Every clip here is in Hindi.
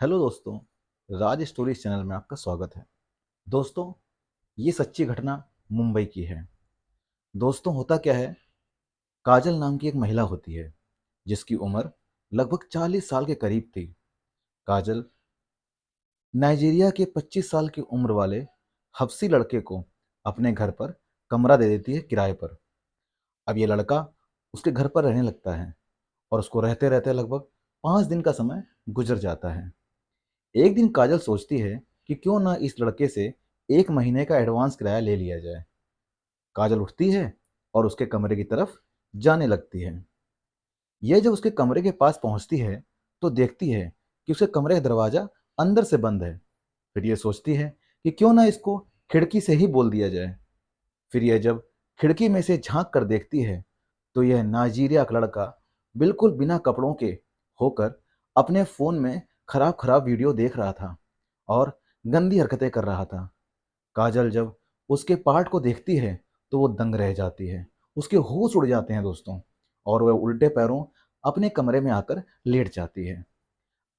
हेलो दोस्तों, राज स्टोरीज चैनल में आपका स्वागत है। दोस्तों, ये सच्ची घटना मुंबई की है। दोस्तों, होता क्या है, काजल नाम की एक महिला होती है जिसकी उम्र लगभग 40 साल के करीब थी। काजल नाइजीरिया के 25 साल की उम्र वाले हफ्सी लड़के को अपने घर पर कमरा दे देती है किराए पर। अब ये लड़का उसके घर पर रहने लगता है और उसको रहते रहते लगभग 5 दिन का समय गुजर जाता है। एक दिन काजल सोचती है कि क्यों ना इस लड़के से 1 महीने का एडवांस किराया ले लिया जाए। काजल उठती है और उसके कमरे की तरफ जाने लगती है। यह जब उसके कमरे के पास पहुंचती है तो देखती है कि उसके कमरे का दरवाजा अंदर से बंद है। फिर यह सोचती है कि क्यों ना इसको खिड़की से ही बोल दिया जाए। फिर यह जब खिड़की में से झांक कर देखती है तो यह नाइजीरिया का लड़का बिल्कुल बिना कपड़ों के होकर अपने फोन में खराब खराब वीडियो देख रहा था और गंदी हरकतें कर रहा था। काजल जब उसके पार्ट को देखती है तो वो दंग रह जाती है। उसके होश उड़ जाते हैं दोस्तों, और वह उल्टे पैरों अपने कमरे में आकर लेट जाती है।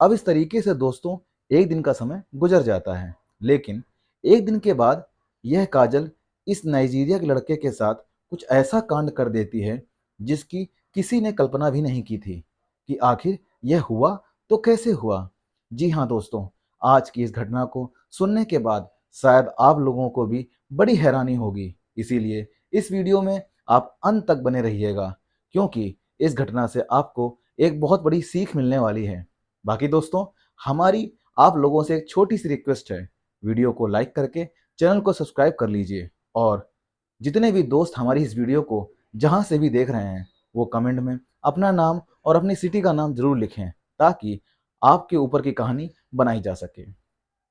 अब इस तरीके से दोस्तों एक दिन का समय गुजर जाता है, लेकिन एक दिन के बाद यह काजल इस नाइजीरिया के लड़के के साथ कुछ ऐसा कांड कर देती है जिसकी किसी ने कल्पना भी नहीं की थी कि आखिर यह हुआ तो कैसे हुआ। जी हाँ दोस्तों, आज की इस घटना को सुनने के बाद शायद आप लोगों को भी बड़ी हैरानी होगी। इसीलिए इस वीडियो में आप अंत तक बने रहिएगा, क्योंकि इस घटना से आपको एक बहुत बड़ी सीख मिलने वाली है। बाकी दोस्तों, हमारी आप लोगों से एक छोटी सी रिक्वेस्ट है, वीडियो को लाइक करके चैनल को सब्सक्राइब कर लीजिए, और जितने भी दोस्त हमारी इस वीडियो को जहां से भी देख रहे हैं वो कमेंट में अपना नाम और अपनी सिटी का नाम जरूर लिखें, ताकि आपके ऊपर की कहानी बनाई जा सके।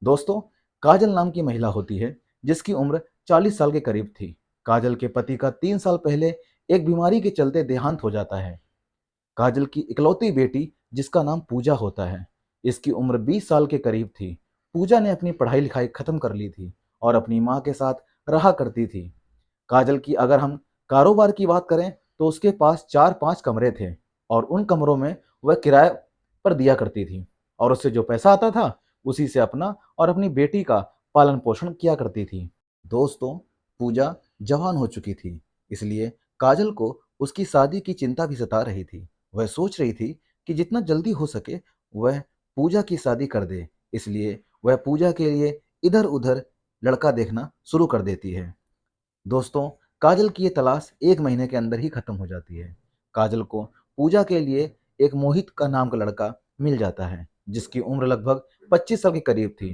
दोस्तों, काजल नाम की महिला होती है जिसकी उम्र 40 साल के करीब थी। काजल के पति का 3 साल पहले एक बीमारी के चलते देहांत हो जाता है। काजल की इकलौती बेटी जिसका नाम पूजा होता है, इसकी उम्र 20 साल के करीब थी। पूजा ने अपनी पढ़ाई लिखाई खत्म कर ली थी और अपनी माँ के साथ रहा करती थी। काजल की अगर हम कारोबार की बात करें तो उसके पास 4-5 कमरे थे और उन कमरों में वह किराए पर दिया करती थी, और उससे जो पैसा आता था उसी से अपना और अपनी बेटी का पालन पोषण किया करती थी। दोस्तों, पूजा जवान हो चुकी थी, इसलिए काजल को उसकी शादी की चिंता भी सता रही थी। वह सोच रही थी कि जितना जल्दी हो सके वह पूजा की शादी कर दे, इसलिए वह पूजा के लिए इधर उधर लड़का देखना शुरू कर देती है। दोस्तों, काजल की ये तलाश 1 महीने के अंदर ही खत्म हो जाती है। काजल को पूजा के लिए एक मोहित का नाम का लड़का मिल जाता है जिसकी उम्र लगभग 25 साल के करीब थी।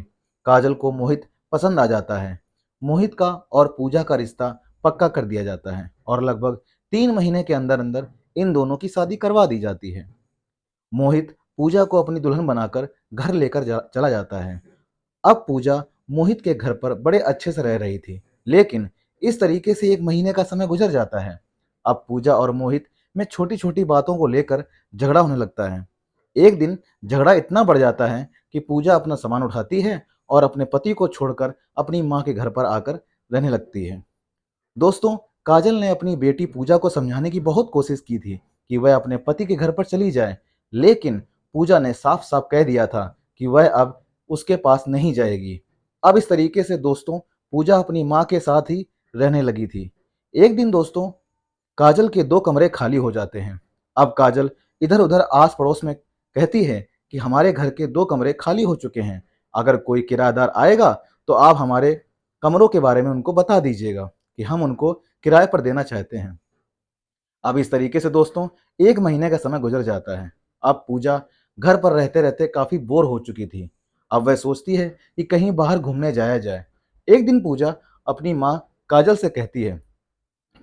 काजल को मोहित पसंद आ जाता है। मोहित का और पूजा का रिश्ता पक्का कर दिया जाता है और लगभग 3 महीने के अंदर अंदर इन दोनों की शादी करवा दी जाती है। मोहित पूजा को अपनी दुल्हन बनाकर घर लेकर चला जाता है। अब पूजा मोहित के घर पर बड़े अच्छे से रह रही थी, लेकिन इस तरीके से 1 महीने का समय गुजर जाता है। अब पूजा और मोहित में छोटी छोटी बातों को लेकर झगड़ा होने लगता है। एक दिन झगड़ा इतना बढ़ जाता है कि पूजा अपना सामान उठाती है और अपने पति को छोड़कर अपनी माँ के घर पर आकर रहने लगती है। दोस्तों, काजल ने अपनी बेटी पूजा को समझाने की बहुत कोशिश की थी कि वह अपने पति के घर पर चली जाए, लेकिन पूजा ने साफ साफ कह दिया था कि वह अब उसके पास नहीं जाएगी। अब इस तरीके से दोस्तों पूजा अपनी माँ के साथ ही रहने लगी थी। एक दिन दोस्तों काजल के 2 कमरे खाली हो जाते हैं। अब काजल इधर उधर आस पड़ोस में कहती है कि हमारे घर के 2 कमरे खाली हो चुके हैं, अगर कोई किराएदार आएगा तो आप हमारे कमरों के बारे में उनको बता दीजिएगा कि हम उनको किराए पर देना चाहते हैं। अब इस तरीके से दोस्तों 1 महीने का समय गुजर जाता है। अब पूजा घर पर रहते रहते काफी बोर हो चुकी थी। अब वह सोचती है कि कहीं बाहर घूमने जाया जाए। एक दिन पूजा अपनी माँ काजल से कहती है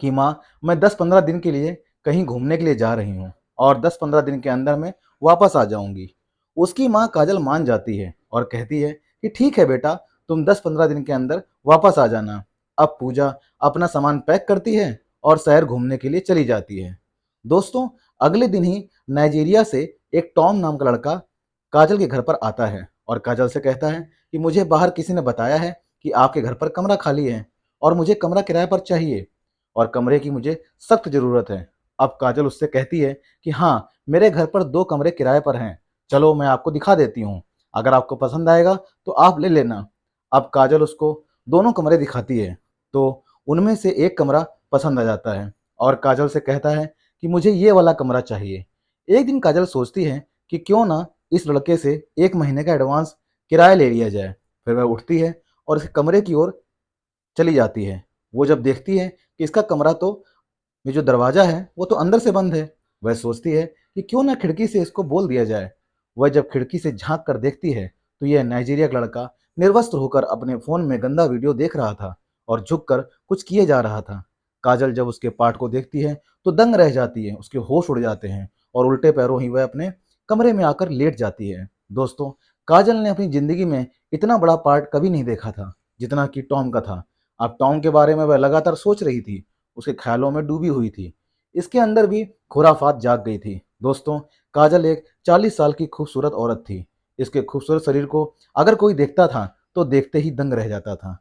कि माँ, मैं 10-15 दिन के लिए कहीं घूमने के लिए जा रही हूँ और 10-15 दिन के अंदर मैं वापस आ जाऊंगी। उसकी माँ काजल मान जाती है और कहती है कि ठीक है बेटा, तुम 10-15 दिन के अंदर वापस आ जाना। अब पूजा अपना सामान पैक करती है और शहर घूमने के लिए चली जाती है। दोस्तों, अगले दिन ही नाइजीरिया से एक टॉम नाम का लड़का काजल के घर पर आता है और काजल से कहता है कि मुझे बाहर किसी ने बताया है कि आपके घर पर कमरा खाली है और मुझे कमरा किराए पर चाहिए और कमरे की मुझे सख्त ज़रूरत है। अब काजल उससे कहती है कि हाँ, मेरे घर पर 2 कमरे किराए पर हैं, चलो मैं आपको दिखा देती हूँ। अगर आपको पसंद आएगा तो आप ले लेना। अब काजल उसको दोनों कमरे दिखाती है, तो उनमें से एक कमरा पसंद आ जाता है और काजल से कहता है कि मुझे ये वाला कमरा चाहिए। एक दिन काजल सोचती है कि क्यों ना इस लड़के से 1 महीने का एडवांस किराया ले लिया जाए। फिर वह उठती है और इस कमरे की ओर चली जाती है। वो जब देखती है कि इसका कमरा तो ये जो दरवाज़ा है वो तो अंदर से बंद है। वह सोचती है कि क्यों ना खिड़की से इसको बोल दिया जाए। वह जब खिड़की से झाँक कर देखती है तो यह नाइजीरिया का लड़का निर्वस्त्र होकर अपने फ़ोन में गंदा वीडियो देख रहा था और झुककर कुछ किए जा रहा था। काजल जब उसके पार्ट को देखती है तो दंग रह जाती है, उसके होश उड़ जाते हैं और उल्टे पैरों ही वह अपने कमरे में आकर लेट जाती है। दोस्तों, काजल ने अपनी ज़िंदगी में इतना बड़ा पार्ट कभी नहीं देखा था जितना कि टॉम का था। अब टॉम के बारे में वह लगातार सोच रही थी, उसके ख्यालों में डूबी हुई थी। इसके अंदर भी खुराफात जाग गई थी। दोस्तों, काजल एक 40 साल की खूबसूरत औरत थी। इसके खूबसूरत शरीर को अगर कोई देखता था तो देखते ही दंग रह जाता था।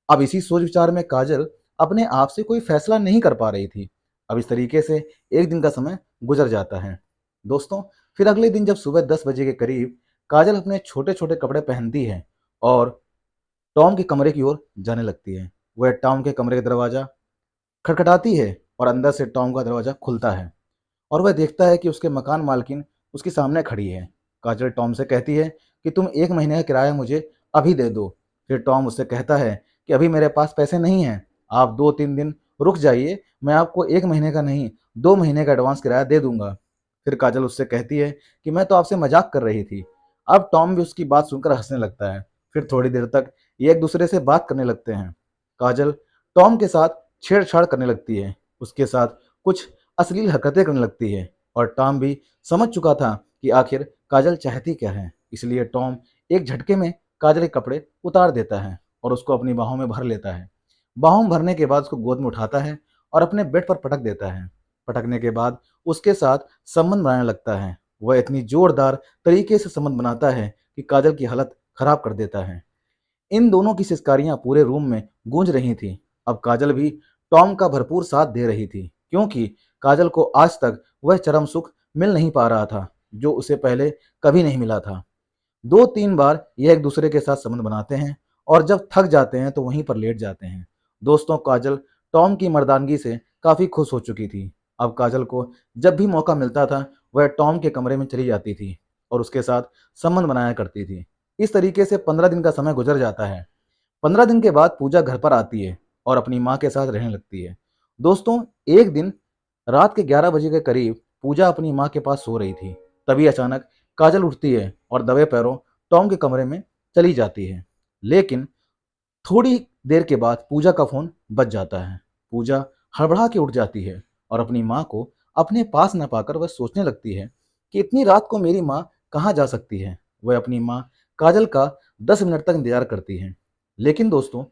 अब इसी सोच विचार में काजल अपने आप से कोई फैसला नहीं कर पा रही थी। अब इस तरीके से एक दिन का समय गुजर जाता है। दोस्तों, फिर अगले दिन जब सुबह 10 बजे के करीब काजल अपने छोटे छोटे कपड़े पहनती है और टॉम के कमरे की ओर जाने लगती है। वह टॉम के कमरे का दरवाज़ा खटखटाती है और अंदर से टॉम का दरवाज़ा खुलता है और वह देखता है कि उसके मकान मालकिन उसके सामने खड़ी है। काजल टॉम से कहती है कि तुम 1 महीने का किराया मुझे अभी दे दो। फिर टॉम उससे कहता है कि अभी मेरे पास पैसे नहीं हैं, आप 2-3 दिन रुक जाइए, मैं आपको 1 महीने का नहीं 2 महीने का एडवांस किराया दे दूंगा। फिर काजल उससे कहती है कि मैं तो आपसे मजाक कर रही थी। अब टॉम भी उसकी बात सुनकर हंसने लगता है। फिर थोड़ी देर तक ये एक दूसरे से बात करने लगते हैं। काजल टॉम के साथ छेड़छाड़ करने लगती है, उसके साथ कुछ अश्लील हरकतें करने लगती है और टॉम भी समझ चुका था कि आखिर काजल चाहती क्या है। इसलिए टॉम एक झटके में काजल के कपड़े उतार देता है और उसको अपनी बाहों में भर लेता है। बाहों में भरने के बाद उसको गोद में उठाता है और अपने बेड पर पटक देता है। पटकने के बाद उसके साथ संबंध बनाने लगता है। वह इतनी जोरदार तरीके से संबंध बनाता है कि काजल की हालत खराब कर देता है। इन दोनों की सिसकारियां पूरे रूम में गूंज रही थीं। अब काजल भी टॉम का भरपूर साथ दे रही थी, क्योंकि काजल को आज तक वह चरम सुख मिल नहीं पा रहा था जो उसे पहले कभी नहीं मिला था। 2-3 बार यह एक दूसरे के साथ संबंध बनाते हैं और जब थक जाते हैं तो वहीं पर लेट जाते हैं। दोस्तों, काजल टॉम की मर्दानगी से काफ़ी खुश हो चुकी थी। अब काजल को जब भी मौका मिलता था वह टॉम के कमरे में चली जाती थी और उसके साथ संबंध बनाया करती थी। इस तरीके से 15 दिन का समय गुजर जाता है। 15 दिन के बाद पूजा घर पर आती है और अपनी माँ के साथ रहने लगती है। दोस्तों, एक दिन रात के 11 बजे के करीब पूजा अपनी माँ के पास सो रही थी। तभी अचानक काजल उठती है और दबे पैरों टॉम के कमरे में चली जाती है। लेकिन थोड़ी देर के बाद पूजा का फोन बज जाता है। पूजा हड़बड़ा के उठ जाती है और अपनी माँ को अपने पास न पाकर वह सोचने लगती है कि इतनी रात को मेरी माँ कहाँ जा सकती है। वह अपनी माँ काजल का 10 मिनट तक इंतजार करती है, लेकिन दोस्तों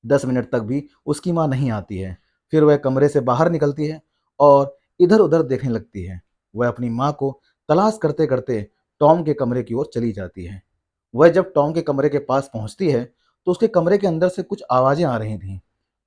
10 मिनट तक भी उसकी माँ नहीं आती है। फिर वह कमरे से बाहर निकलती है और इधर उधर देखने लगती है। वह अपनी माँ को तलाश करते करते टॉम के कमरे की ओर चली जाती है। वह जब टॉम के कमरे के पास पहुंचती है तो उसके कमरे के अंदर से कुछ आवाजें आ रही थीं।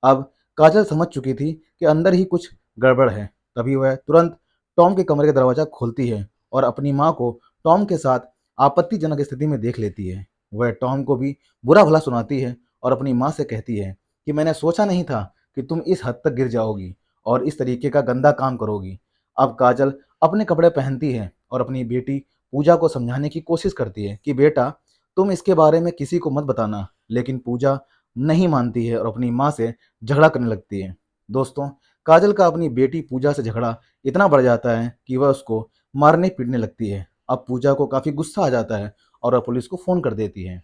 अब काजल समझ चुकी थी कि अंदर ही कुछ गड़बड़ है। तभी वह तुरंत टॉम के कमरे का दरवाजा खोलती है और अपनी माँ को टॉम के साथ आपत्तिजनक स्थिति में देख लेती है। वह टॉम को भी बुरा भला सुनाती है और अपनी माँ से कहती है कि मैंने सोचा नहीं था कि तुम इस हद तक गिर जाओगी और इस तरीके का गंदा काम करोगी। अब काजल अपने कपड़े पहनती है और अपनी बेटी पूजा को समझाने की कोशिश करती है कि बेटा, तुम इसके बारे में किसी को मत बताना। लेकिन पूजा नहीं मानती है और अपनी माँ से झगड़ा करने लगती है। दोस्तों, काजल का अपनी बेटी पूजा से झगड़ा इतना बढ़ जाता है कि वह उसको मारने पीटने लगती है। अब पूजा को काफ़ी गुस्सा आ जाता है और वह पुलिस को फ़ोन कर देती है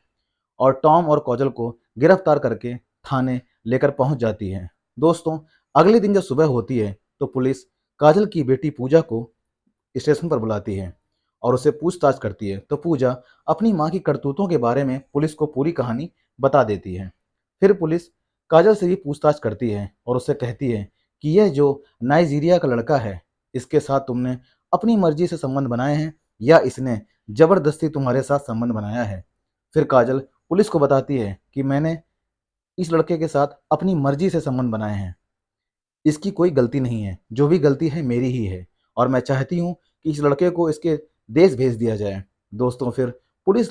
और टॉम और काजल को गिरफ्तार करके थाने लेकर पहुंच जाती है। दोस्तों, अगले दिन जब सुबह होती है तो पुलिस काजल की बेटी पूजा को स्टेशन पर बुलाती है और उसे पूछताछ करती है। तो पूजा अपनी माँ की करतूतों के बारे में पुलिस को पूरी कहानी बता देती है। फिर पुलिस काजल से भी पूछताछ करती है और उससे कहती है कि यह जो नाइजीरिया का लड़का है, इसके साथ तुमने अपनी मर्जी से संबंध बनाए हैं या इसने जबरदस्ती तुम्हारे साथ संबंध बनाया है। फिर काजल पुलिस को बताती है कि मैंने इस लड़के के साथ अपनी मर्जी से संबंध बनाए हैं, इसकी कोई गलती नहीं है, जो भी गलती है मेरी ही है और मैं चाहती हूँ कि इस लड़के को इसके देश भेज दिया जाए। दोस्तों, फिर पुलिस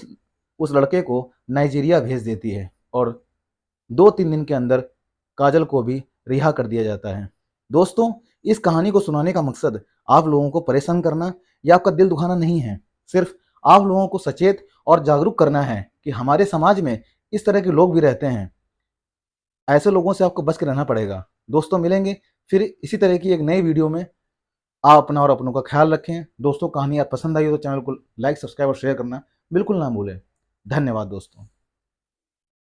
उस लड़के को नाइजीरिया भेज देती है और 2-3 दिन के अंदर काजल को भी रिहा कर दिया जाता है। दोस्तों, इस कहानी को सुनाने का मकसद आप लोगों को परेशान करना या आपका दिल दुखाना नहीं है। सिर्फ आप लोगों को सचेत और जागरूक करना है कि हमारे समाज में इस तरह के लोग भी रहते हैं। ऐसे लोगों से आपको बच के रहना पड़ेगा। दोस्तों, मिलेंगे फिर इसी तरह की एक नई वीडियो में। आप अपना और अपनों का ख्याल रखें। दोस्तों, कहानी आप पसंद आई हो तो चैनल को लाइक, सब्सक्राइब और शेयर करना बिल्कुल ना भूलें। धन्यवाद दोस्तों।